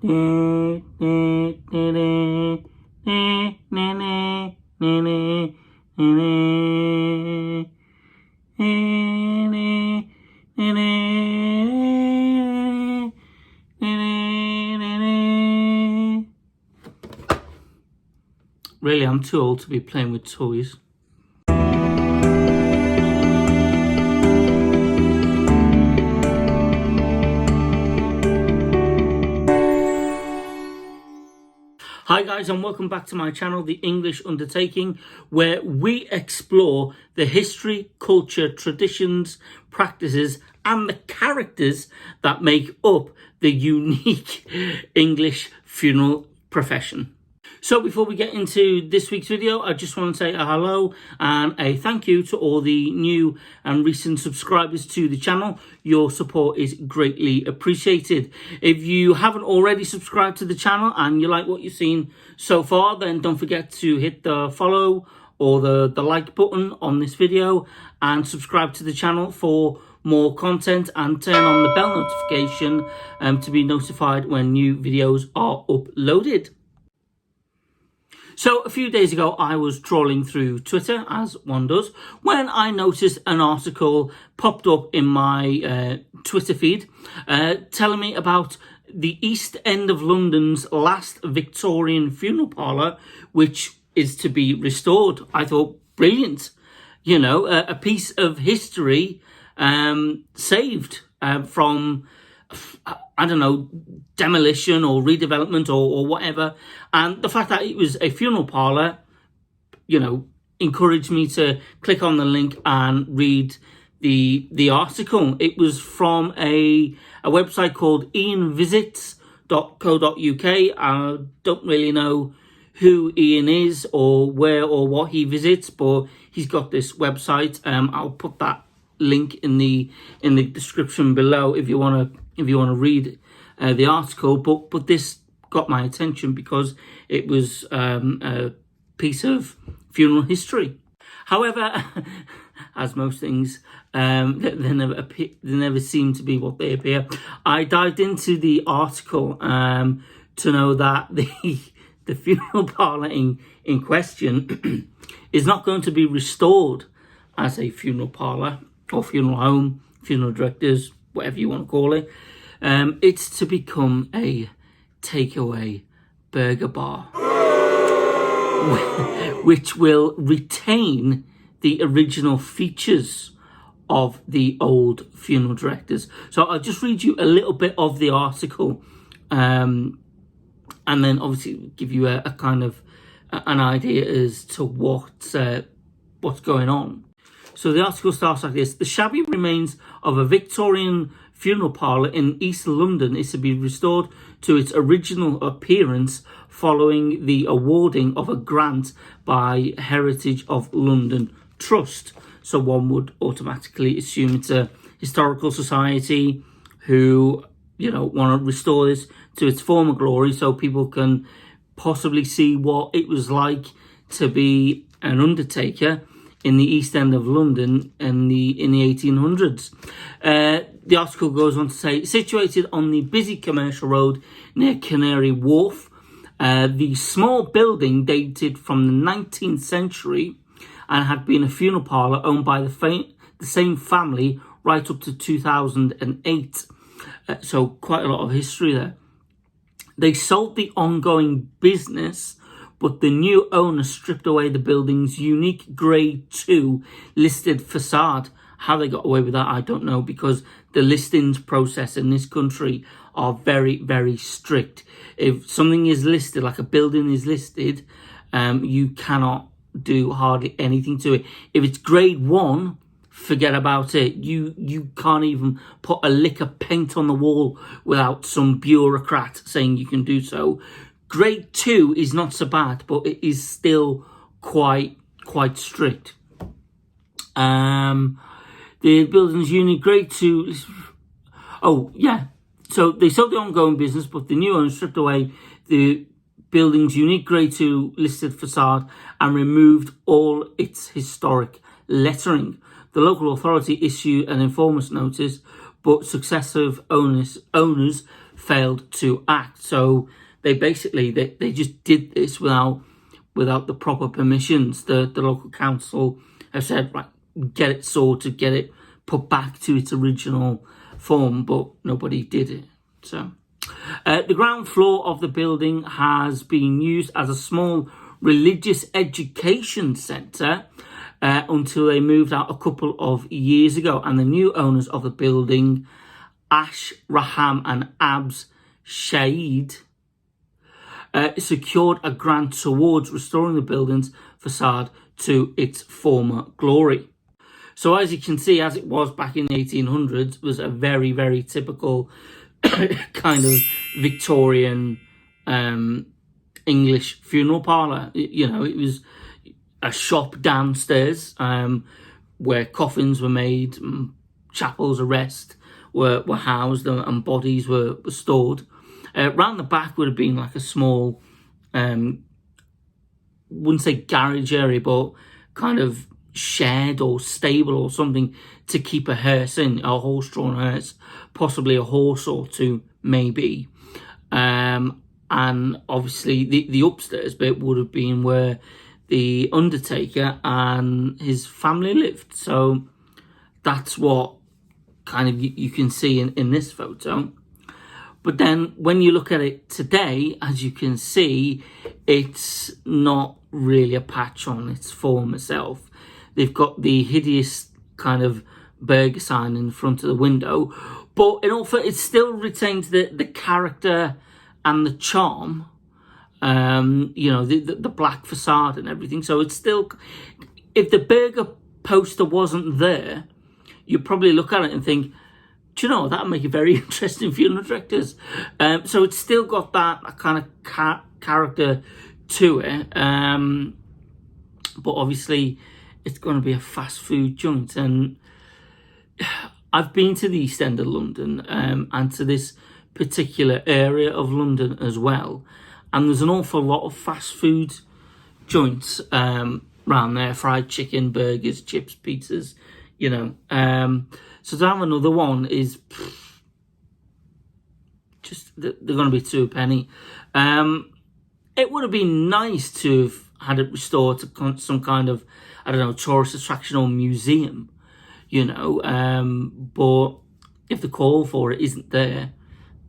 Really, I'm too old to be playing with toys. Hi guys, and welcome back to my channel, The English Undertaking, where we explore the history, culture, traditions, practices, and the characters that make up the unique English funeral profession. So before we get into this week's video, I just want to say a hello and a thank you to all the new and recent subscribers to the channel. Your support is greatly appreciated. If you haven't already subscribed to the channel and you like what you've seen so far, then don't forget to hit the follow or the like button on this video and subscribe to the channel for more content, and turn on the bell notification to be notified when new videos are uploaded. So a few days ago, I was trawling through Twitter, as one does, when I noticed an article popped up in my Twitter feed telling me about the East End of London's last Victorian funeral parlour, which is to be restored. I thought, brilliant. You know, a piece of history saved from, I don't know, demolition or redevelopment or whatever. And the fact that it was a funeral parlour, you know, encouraged me to click on the link and read the article. It was from a website called ianvisits.co.uk. I don't really know who Ian is or where or what he visits, but he's got this website. I'll put that link in the description below if you want to read the article. But this got my attention because it was a piece of funeral history. However, as most things, they never seem to be what they appear. I dived into the article to know that the funeral parlour in question is not going to be restored as a funeral parlour or funeral home, funeral directors, whatever you want to call it. It's to become a takeaway burger bar, which will retain the original features of the old funeral directors. So I'll just read you a little bit of the article, and then obviously give you a kind of an idea as to what's going on. So the article starts like this. The shabby remains of a Victorian funeral parlour in East London is to be restored to its original appearance following the awarding of a grant by Heritage of London Trust. So one would automatically assume it's a historical society who, you know, want to restore this to its former glory so people can possibly see what it was like to be an undertaker in the East End of London in the 1800s. The article goes on to say, situated on the busy commercial road near Canary Wharf, the small building dated from the 19th century and had been a funeral parlour owned by the same family right up to 2008. So quite a lot of history there. They sold the ongoing business, but the new owner stripped away the building's unique Grade 2 listed facade. How they got away with that, I don't know, because the listings process in this country are very, very strict. If something is listed, like a building is listed, you cannot do hardly anything to it. If it's Grade 1, forget about it. You can't even put a lick of paint on the wall without some bureaucrat saying you can do so. Grade 2 is not so bad, but it is still quite strict. The building's unit Grade 2. Oh yeah. So they sold the ongoing business, but the new owner stripped away the building's unique Grade 2 listed facade and removed all its historic lettering. The local authority issued an informers notice, but successive owners failed to act. So they basically they just did this without the proper permissions. The local council have said, right, get it sorted, get it put back to its original form, but nobody did it. So the ground floor of the building has been used as a small religious education centre until they moved out a couple of years ago, and the new owners of the building, Ash Raham and Abs Shahid, secured a grant towards restoring the building's facade to its former glory. So as you can see, as it was back in the 1800s, was a very, very typical kind of Victorian English funeral parlour. You know, it was a shop downstairs where coffins were made, chapels of rest were housed, and bodies were stored. Round the back would have been like a small, wouldn't say garage area, but kind of shed or stable or something to keep a hearse in, a horse-drawn hearse, possibly a horse or two, maybe. And obviously the upstairs bit would have been where the Undertaker and his family lived. So that's what kind of you can see in this photo. But then when you look at it today, as you can see, it's not really a patch on its former self. They've got the hideous kind of burger sign in front of the window, but in all fact, it still retains the character and the charm. You know, the black facade and everything. So it's still, if the burger poster wasn't there, you'd probably look at it and think, do you know, that'd make a very interesting funeral directors. So it's still got that kind of character to it. But obviously, it's going to be a fast food joint. And I've been to the East End of London and to this particular area of London as well. And there's an awful lot of fast food joints around there. Fried chicken, burgers, chips, pizzas, you know. So to have another one is just, they're going to be to a penny. It would have been nice to have had it restored to some kind of, I don't know, tourist attraction or museum, you know. But if the call for it isn't there,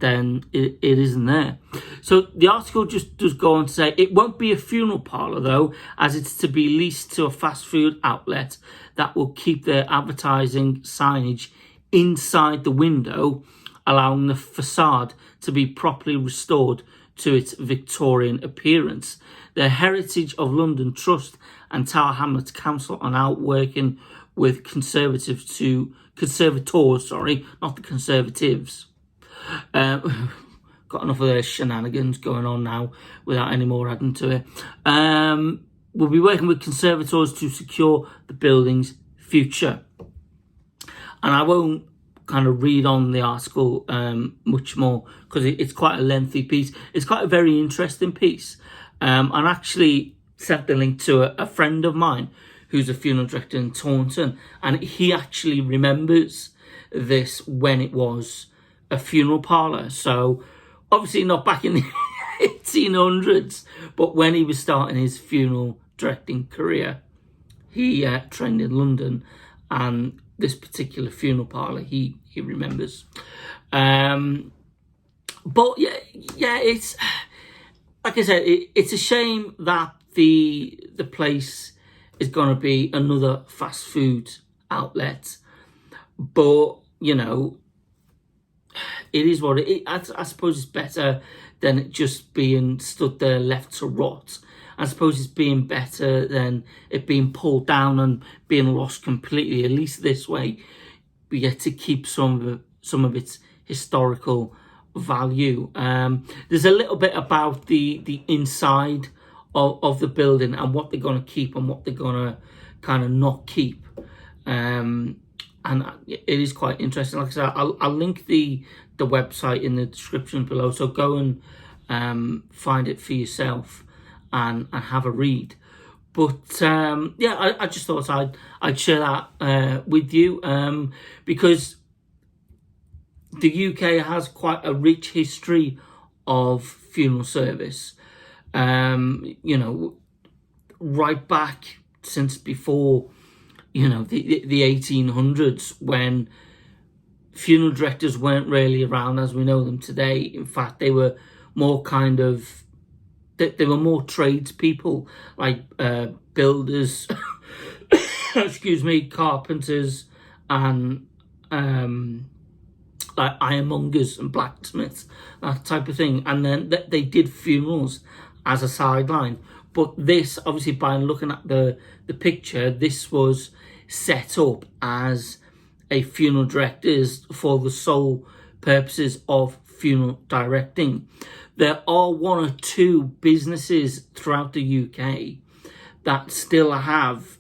then it isn't there. So the article just does go on to say, it won't be a funeral parlour though, as it's to be leased to a fast food outlet that will keep their advertising signage inside the window, allowing the facade to be properly restored to its Victorian appearance. The Heritage of London Trust and Tower Hamlets Council are now working with conservators, not the Conservatives. Got enough of their shenanigans going on now without any more adding to it. We'll be working with conservators to secure the building's future. And I won't kind of read on the article much more because it's quite a lengthy piece. It's quite a very interesting piece. And actually sent the link to a friend of mine who's a funeral director in Taunton, and he actually remembers this when it was a funeral parlour. So obviously not back in the 1800s, but when he was starting his funeral directing career, he trained in London, and this particular funeral parlour he remembers. But yeah, it's like I said, it's a shame that the place is going to be another fast food outlet, but you know, it is what it is. I suppose it's better than it just being stood there left to rot. I suppose it's being better than it being pulled down and being lost completely. At least this way, we get to keep some of its historical value. There's a little bit about the inside of the building and what they're going to keep and what they're going to kind of not keep. And it is quite interesting. Like I said, I'll link the website in the description below, so go and find it for yourself and have a read. But yeah, I just thought I'd share that with you because the UK has quite a rich history of funeral service. You know, right back since before, you know, the 1800s, when funeral directors weren't really around as we know them today. In fact, they were more kind of, they were more tradespeople, like builders, excuse me, carpenters, and like ironmongers and blacksmiths, that type of thing. And then they did funerals as a sideline. But this, obviously, by looking at the picture, this was set up as a funeral directors for the sole purposes of funeral directing. There are one or two businesses throughout the UK that still have,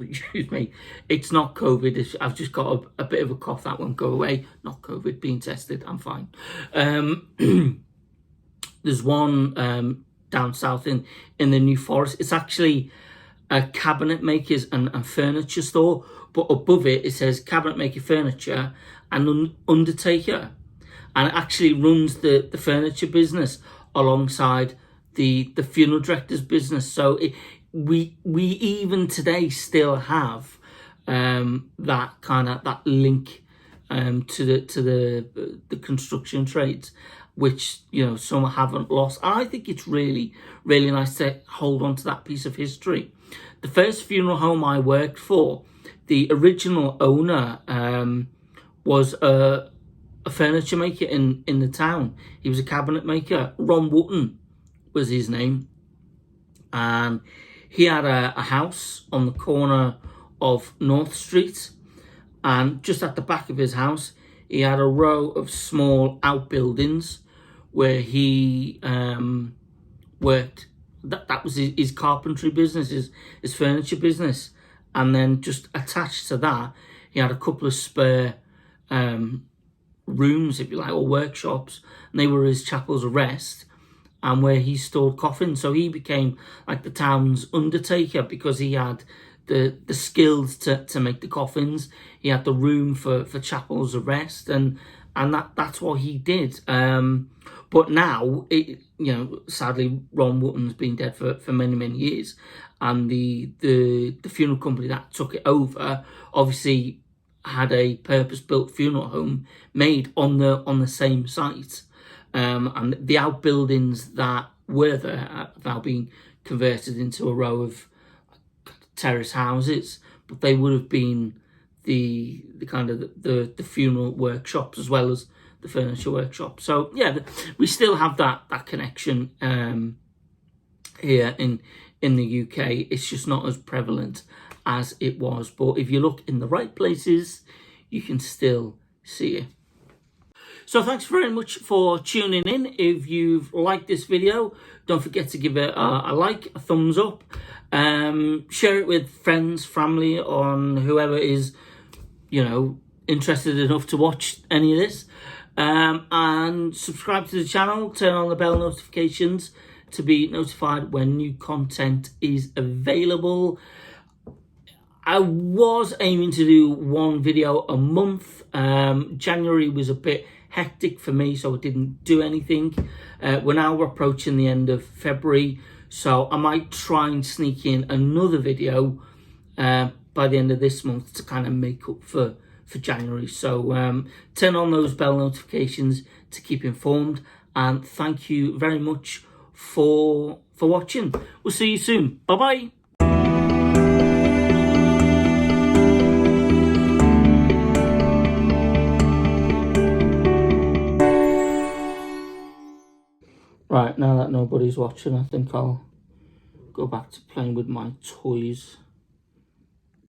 excuse me, it's not COVID, I've just got a bit of a cough that won't go away. Not COVID, being tested, I'm fine. There's one down south in the New Forest. It's actually a cabinet makers and furniture store, but above it says cabinet maker, furniture and Undertaker, and it actually runs the furniture business alongside the funeral director's business. So we even today still have that kind of that link to the construction trades, which, you know, some haven't lost. And I think it's really, really nice to hold on to that piece of history. The first funeral home I worked for, the original owner was a furniture maker in the town. He was a cabinet maker. Ron Wotton was his name. And he had a house on the corner of North Street. And just at the back of his house, he had a row of small outbuildings where he worked. That was his carpentry business, his furniture business. And then just attached to that, he had a couple of spare rooms, if you like, or workshops. And they were his chapels of rest and where he stored coffins. So he became like the town's undertaker, because he had the skills to make the coffins. He had the room for chapels of rest, and that's what he did. But now, you know, sadly, Ron Wotton's been dead for many years, and the funeral company that took it over obviously had a purpose-built funeral home made on the same site, and the outbuildings that were there have now been converted into a row of terrace houses, but they would have been the kind of the funeral workshops as well as the furniture workshop. So yeah, we still have that connection here in the UK. It's just not as prevalent as it was, but if you look in the right places, you can still see it. So thanks very much for tuning in. If you've liked this video, don't forget to give it a like, a thumbs up, share it with friends, family, on whoever is, you know, interested enough to watch any of this, and subscribe to the channel, turn on the bell notifications to be notified when new content is available. I was aiming to do one video a month. January was a bit hectic for me, so I didn't do anything. We're now approaching the end of February, so I might try and sneak in another video by the end of this month to kind of make up for January. So turn on those bell notifications to keep informed, and thank you very much for watching. We'll see you soon. Bye bye. Right, now that nobody's watching, I think I'll go back to playing with my toys.